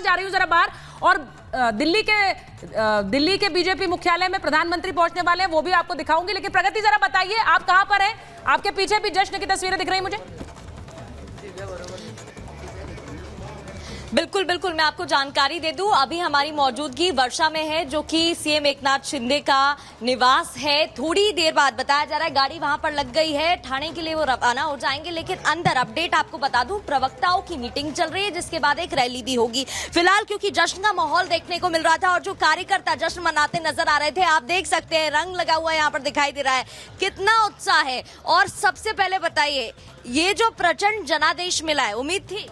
जा रही हूं जरा बाहर, और दिल्ली के बीजेपी मुख्यालय में प्रधानमंत्री पहुंचने वाले हैं, वो भी आपको दिखाऊंगी। लेकिन प्रगति जरा बताइए आप कहां पर हैं? आपके पीछे भी जश्न की तस्वीरें दिख रही मुझे। बिल्कुल बिल्कुल, मैं आपको जानकारी दे दूं, अभी हमारी मौजूदगी वर्षा में है, जो कि सीएम एकनाथ शिंदे का निवास है। थोड़ी देर बाद बताया जा रहा है गाड़ी वहां पर लग गई है, ठाणे के लिए वो रवाना हो जाएंगे। लेकिन अंदर अपडेट आपको बता दूं, प्रवक्ताओं की मीटिंग चल रही है, जिसके बाद एक रैली भी होगी। फिलहाल क्योंकि जश्न का माहौल देखने को मिल रहा था और जो कार्यकर्ता जश्न मनाते नजर आ रहे थे, आप देख सकते हैं रंग लगा हुआ यहाँ पर दिखाई दे रहा है, कितना उत्साह है। और सबसे पहले बताइए, ये जो प्रचंड जनादेश मिला है, उम्मीद थी?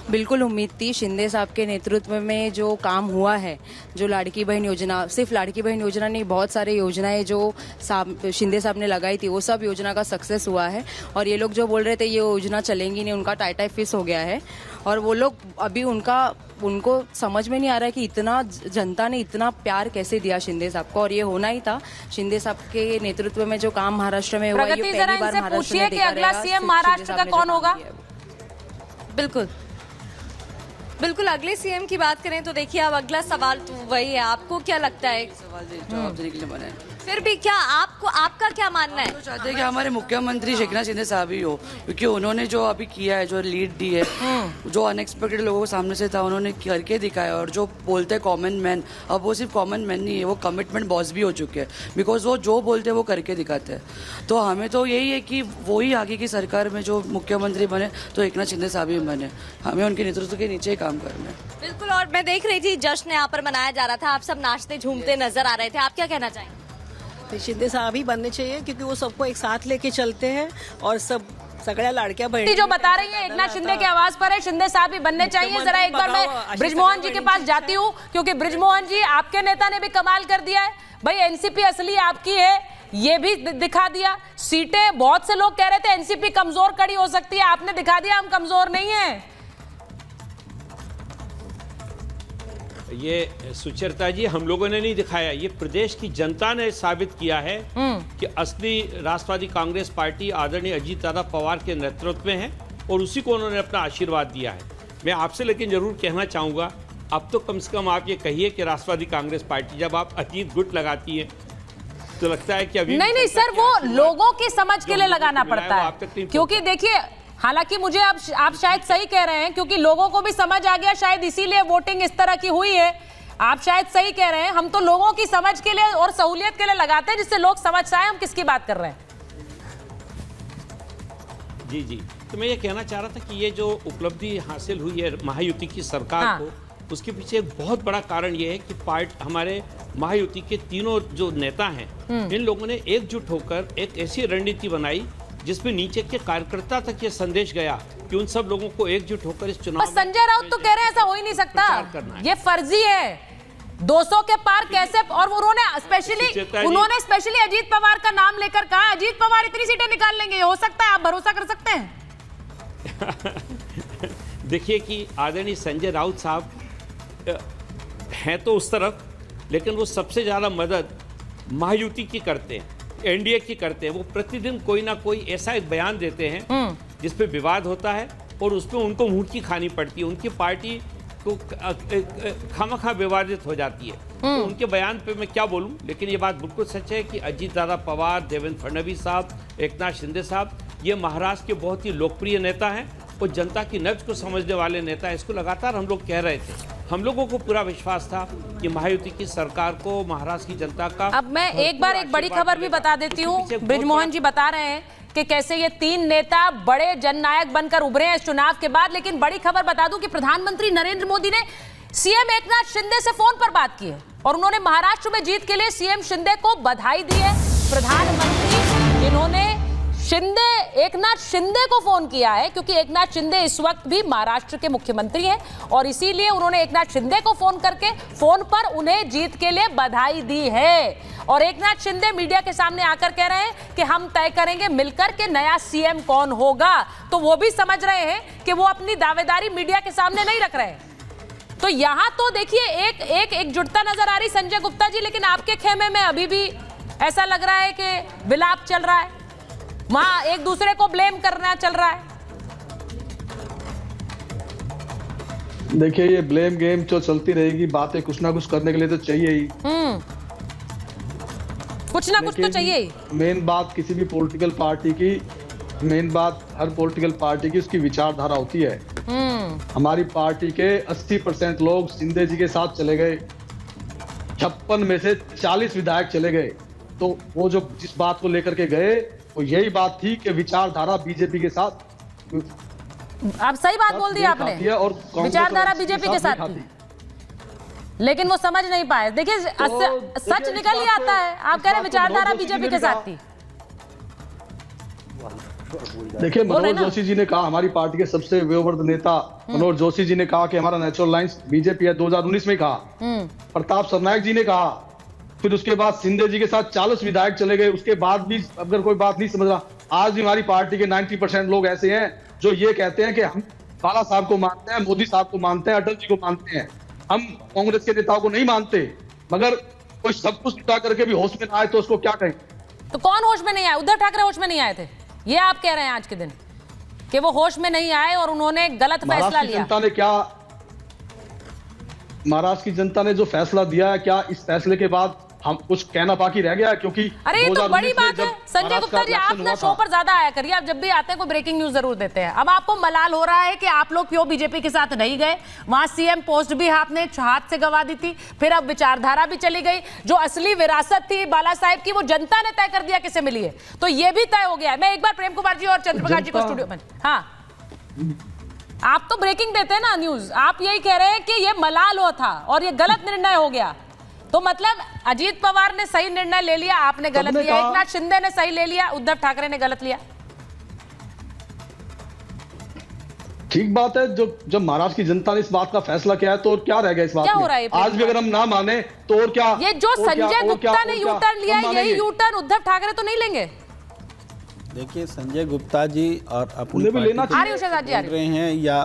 बिल्कुल उम्मीद थी। शिंदे साहब के नेतृत्व में जो काम हुआ है, जो लाड़की बहन योजना, सिर्फ लाड़की बहन योजना नहीं, बहुत सारे योजनाएं जो शिंदे साहब ने लगाई थी, वो सब योजना का सक्सेस हुआ है। और ये लोग जो बोल रहे थे ये योजना चलेंगी नहीं, उनका टाइटा फिक्स हो गया है। और वो लोग अभी उनको समझ में नहीं आ रहा है कि इतना जनता ने इतना प्यार कैसे दिया शिंदे साहब को, और ये होना ही था। शिंदे साहब के नेतृत्व में जो काम महाराष्ट्र में हुआ, ये पहली बार महाराष्ट्र में देखा अगला सीएम महाराष्ट्र का कौन होगा? बिल्कुल अगले सीएम की बात करें तो देखिए, अब अगला सवाल तो वही है, आपको क्या लगता है? सवाल जवाब देने के लिए बना है। फिर भी क्या आपका क्या मानना है? तो चाहते हैं कि हमारे मुख्यमंत्री एकनाथ शिंदे साहब ही हो, क्योंकि उन्होंने जो अभी किया है, जो लीड दी है, जो अनएक्सपेक्टेड लोगों के सामने से था, उन्होंने करके दिखाया। और जो बोलते हैं कॉमन मैन, अब वो सिर्फ कॉमन मैन नहीं है, वो कमिटमेंट बॉस भी हो चुके हैं, बिकॉज वो जो बोलते हैं वो करके दिखाते हैं। तो हमें तो यही है कि वो ही आगे की सरकार में जो मुख्यमंत्री बने तो एकनाथ शिंदे साहब ही बने, हमें उनके नेतृत्व के नीचे ही काम करना है। बिल्कुल, और मैं देख रही थी जश्न यहाँ पर मनाया जा रहा था, आप सब नाचते झूमते नजर आ रहे थे, आप क्या कहना चाहेंगे? तो शिंदे साहब ही बनने चाहिए, क्योंकि वो सबको एक साथ लेके चलते हैं और सगळ्या लाडक्या बहिणी जो बता रही है एकनाथ शिंदे के आवाज पर है, शिंदे साहब ही बनने चाहिए। जरा एक बार मैं ब्रिजमोहन जी के पास जाती हूँ, क्योंकि ब्रिजमोहन जी आपके नेता ने भी कमाल कर दिया है भाई, एनसीपी असली आपकी है, ये भी दिखा दिया। सीटें, बहुत से लोग कह रहे थे एनसीपी कमजोर कड़ी हो सकती है, आपने दिखा दिया हम कमजोर नहीं है। ये सुचरिता जी, हम लोगों ने नहीं दिखाया, ये प्रदेश की जनता ने साबित किया है कि असली राष्ट्रवादी कांग्रेस पार्टी आदरणीय अजीत दादा पवार के नेतृत्व में है, और उसी को उन्होंने अपना आशीर्वाद दिया है। मैं आपसे लेकिन जरूर कहना चाहूंगा, अब तो कम से कम आप ये कहिए कि राष्ट्रवादी कांग्रेस पार्टी, जब आप अजीत गुट लगाती है तो लगता है कि अभी नहीं सर, वो लोगों की समझ के लिए लगाना पड़ता है, क्योंकि देखिए, हालांकि मुझे आप शायद सही कह रहे हैं, क्योंकि लोगों को भी समझ आ गया, शायद इसीलिए वोटिंग इस तरह की हुई है। आप शायद सही कह रहे हैं, हम तो लोगों की समझ के लिए और सहूलियत के लिए लगाते हैं, जिससे लोग समझ आए हम किसकी बात कर रहे हैं। जी, तो मैं ये कहना चाह रहा था कि ये जो उपलब्धि हासिल हुई है महायुति की सरकार को, उसके पीछे एक बहुत बड़ा कारण ये है कि हमारे महायुति के तीनों जो नेता हैं, इन लोगों ने एकजुट होकर एक ऐसी रणनीति बनाई जिसमें नीचे के कार्यकर्ता तक ये संदेश गया कि उन सब लोगों को एकजुट होकर इस चुनाव। संजय राउत तो कह रहे हैं ऐसा हो ही नहीं सकता, ये फर्जी है, 200 के पार कैसे? और उन्होंने स्पेशली अजीत पवार का नाम लेकर कहा अजीत पवार इतनी सीटें निकाल लेंगे, ये हो सकता है? आप भरोसा कर सकते हैं? देखिए कि आदरणीय संजय राउत साहब हैं तो उस तरफ, लेकिन वो सबसे ज्यादा मदद महायुति की करते हैं, एनडीए की करते हैं। वो प्रतिदिन कोई ना कोई ऐसा एक बयान देते हैं जिसपे विवाद होता है, और उसमें उनको मुंह की खानी पड़ती है, उनकी पार्टी को खामखा विवादित हो जाती है। तो उनके बयान पे मैं क्या बोलूं, लेकिन ये बात बिल्कुल सच है कि अजीत दादा पवार, देवेंद्र फडणवीस साहब, एकनाथ शिंदे साहब, ये महाराष्ट्र के बहुत ही लोकप्रिय नेता हैं और जनता की नब्ज को समझने वाले नेता हैं। इसको लगातार हम लोग कह रहे थे, हम लोगों को पूरा विश्वास था कि महायुति की सरकार को महाराष्ट्र की जनता का। अब मैं एक बार एक बड़ी खबर भी बता देती हूँ, ब्रिजमोहन जी बता रहे हैं कि कैसे ये तीन नेता बड़े जननायक बनकर उभरे हैं इस चुनाव के बाद। लेकिन बड़ी खबर बता दूं कि प्रधानमंत्री नरेंद्र मोदी ने सीएम एकनाथ शिंदे से फोन पर बात की है, और उन्होंने महाराष्ट्र में जीत के लिए सीएम शिंदे को बधाई दी है। प्रधानमंत्री जिन्होंने एकनाथ शिंदे को फोन किया है, क्योंकि एकनाथ शिंदे इस वक्त भी महाराष्ट्र के मुख्यमंत्री हैं, और इसीलिए उन्होंने एकनाथ शिंदे को फोन करके फोन पर उन्हें जीत के लिए बधाई दी है। और एकनाथ शिंदे मीडिया के सामने आकर कह रहे हैं कि हम तय करेंगे मिलकर के नया सीएम कौन होगा। तो वो भी समझ रहे हैं कि वो अपनी दावेदारी मीडिया के सामने नहीं रख रहे हैं। तो यहां तो देखिए एक एकजुटता नजर आ रही संजय गुप्ता जी, लेकिन आपके खेमे में अभी भी ऐसा लग रहा है कि विलाप चल रहा है, वहां एक दूसरे को ब्लेम करना चल रहा है। देखिए, ये ब्लेम गेम जो चलती रहेगी, बातें कुछ ना कुछ करने के लिए तो चाहिए ही। कुछ ना कुछ तो चाहिए ही। मेन बात किसी भी पॉलिटिकल पार्टी की, मेन बात हर पॉलिटिकल पार्टी की उसकी विचारधारा होती है। हमारी पार्टी के 80% लोग शिंदे जी के साथ चले गए, 56 में से 40 विधायक चले गए। तो वो जो जिस बात को लेकर के गए वो यही बात थी कि विचारधारा बीजेपी के साथ, आप सही बात बोल दी आपने, और विचारधारा बीजेपी के साथ थी, लेकिन वो समझ नहीं पाए। देखिए सच निकल ही आता है, आप कह रहे हैं विचारधारा बीजेपी के साथ थी। देखिए, मनोज जोशी जी ने कहा, हमारी पार्टी के सबसे वयोवृद्ध नेता मनोज जोशी जी ने कहा कि हमारा नेचुरल लाइंस बीजेपी है, 2019 में कहा। प्रताप सरनायक जी ने कहा, फिर उसके बाद शिंदे जी के साथ 40 विधायक चले गए। उसके बाद भी अगर कोई बात नहीं समझ रहा, आज भी हमारी पार्टी के 90% लोग ऐसे हैं जो ये कहते हैं कि हम बाला साहब को मानते हैं, मोदी साहब को मानते हैं, अटल जी को मानते हैं, हम कांग्रेस के नेताओं को नहीं मानते। मगर कोई सब कुछ उठा करके भी होश में ना आए तो उसको क्या कहें? तो कौन होश में नहीं आए? उद्धव ठाकरे होश में नहीं आए थे, ये आप कह रहे हैं आज के दिन कि वो होश में नहीं आए और उन्होंने गलत फैसला लिया। जनता ने क्या, महाराष्ट्र की जनता ने जो फैसला दिया है, क्या इस फैसले के बाद हम कुछ कहना बाकी रह गया है? क्योंकि अरे ये तो बड़ी बात है संजय गुप्ता जी, आप ना शो पर ज्यादा आया करिए, आप जब भी आते हैं कोई ब्रेकिंग न्यूज जरूर देते हैं। अब आपको मलाल हो रहा है कि आप लोग क्यों बीजेपी के साथ नहीं गए। वहां सीएम पोस्ट भी आपने हाथ से गवा दी थी, फिर अब विचारधारा भी चली गई। जो असली विरासत थी बाला साहेब की, वो जनता ने तय कर दिया किसे मिली है, तो ये भी तय हो गया है। मैं एक बार प्रेम कुमार जी और चंद्रप्रकाश जी को स्टूडियो में, हाँ आप तो ब्रेकिंग देते हैं ना न्यूज, आप यही कह रहे हैं कि ये मलाल हो था और ये गलत निर्णय हो गया। तो मतलब अजीत पवार ने सही निर्णय ले लिया, आपने गलत लिया, एकनाथ शिंदे ने सही ले लिया, उद्धव ठाकरे ने गलत लिया। ठीक बात है, जो जब महाराष्ट्र की जनता ने इस बात का फैसला किया है तो और क्या रह गया इस बात क्या में? हो रहा है आज भी अगर हम ना माने तो और क्या? ये जो संजय गुप्ता ने यू टर्न लिया है, यही यू टर्न उद्धव ठाकरे तो नहीं लेंगे। देखिए, संजय गुप्ता जी और अपनी उन्हें भी लेना पार्टी चाहिए। बोल रहे हैं या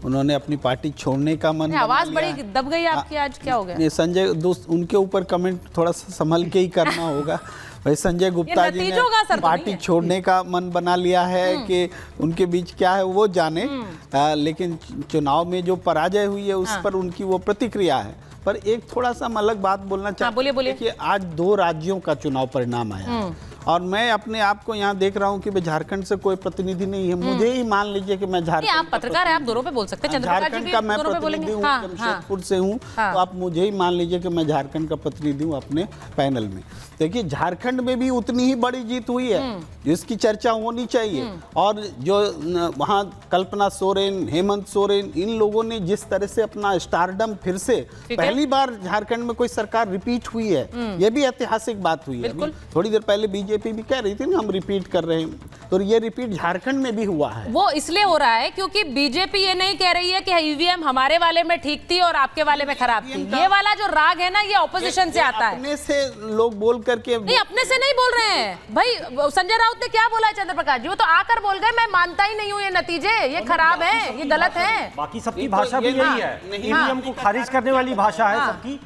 उन्होंने अपनी पार्टी छोड़ने का मन बना आवाज लिया बड़ी दब गई आपकी, आज क्या हो गया? ये संजय दोस्त, उनके ऊपर कमेंट थोड़ा सा संभल के ही करना होगा। भाई संजय गुप्ता जी ने पार्टी छोड़ने का मन बना लिया है कि उनके बीच क्या है वो जाने, लेकिन चुनाव में जो पराजय हुई है उस पर उनकी वो प्रतिक्रिया है। पर एक थोड़ा सा हम अलग बात बोलना चाहते हैं कि आज 2 राज्यों का चुनाव परिणाम आया है और मैं अपने आप को यहाँ देख रहा हूँ कि झारखंड से कोई प्रतिनिधि नहीं है। मुझे ही मान लीजिए कि मैं झारखंड, आप पत्रकार हैं, आप दोनों पे बोल सकते हैं, झारखंड का मैं प्रतिनिधि हूँ, जमशेदपुर से हूँ, तो आप मुझे ही मान लीजिए कि मैं झारखंड का प्रतिनिधि हूँ अपने पैनल में। देखिए, झारखंड में भी उतनी ही बड़ी जीत हुई है जिसकी चर्चा होनी चाहिए। और जो वहाँ कल्पना सोरेन, हेमंत सोरेन, इन लोगों ने जिस तरह से अपना स्टारडम फिर से पहली बार झारखंड में कोई सरकार रिपीट हुई है, ये भी ऐतिहासिक बात हुई है। थोड़ी देर पहले बीजेपी भी कह रही थी ना हम रिपीट कर रहे हैं, तो ये रिपीट झारखंड में भी हुआ है। वो इसलिए हो रहा है क्योंकि बीजेपी ये नहीं कह रही है कि ईवीएम हमारे वाले में ठीक थी और आपके वाले में खराब थी। ये वाला जो राग है ना, ये ऑपोजिशन से आता है। अपने से लोग बोल करके नहीं, अपने से नहीं बोल रहे हैं भाई। संजय राउत ने क्या बोला है चंद्रप्रकाश जी, वो तो आकर बोल गए मैं मानता ही नहीं हूँ ये नतीजे, ये खराब है, ये गलत है। बाकी सबकी भाषा भी यही है, ईवीएम को खारिज करने वाली भाषा है सबकी।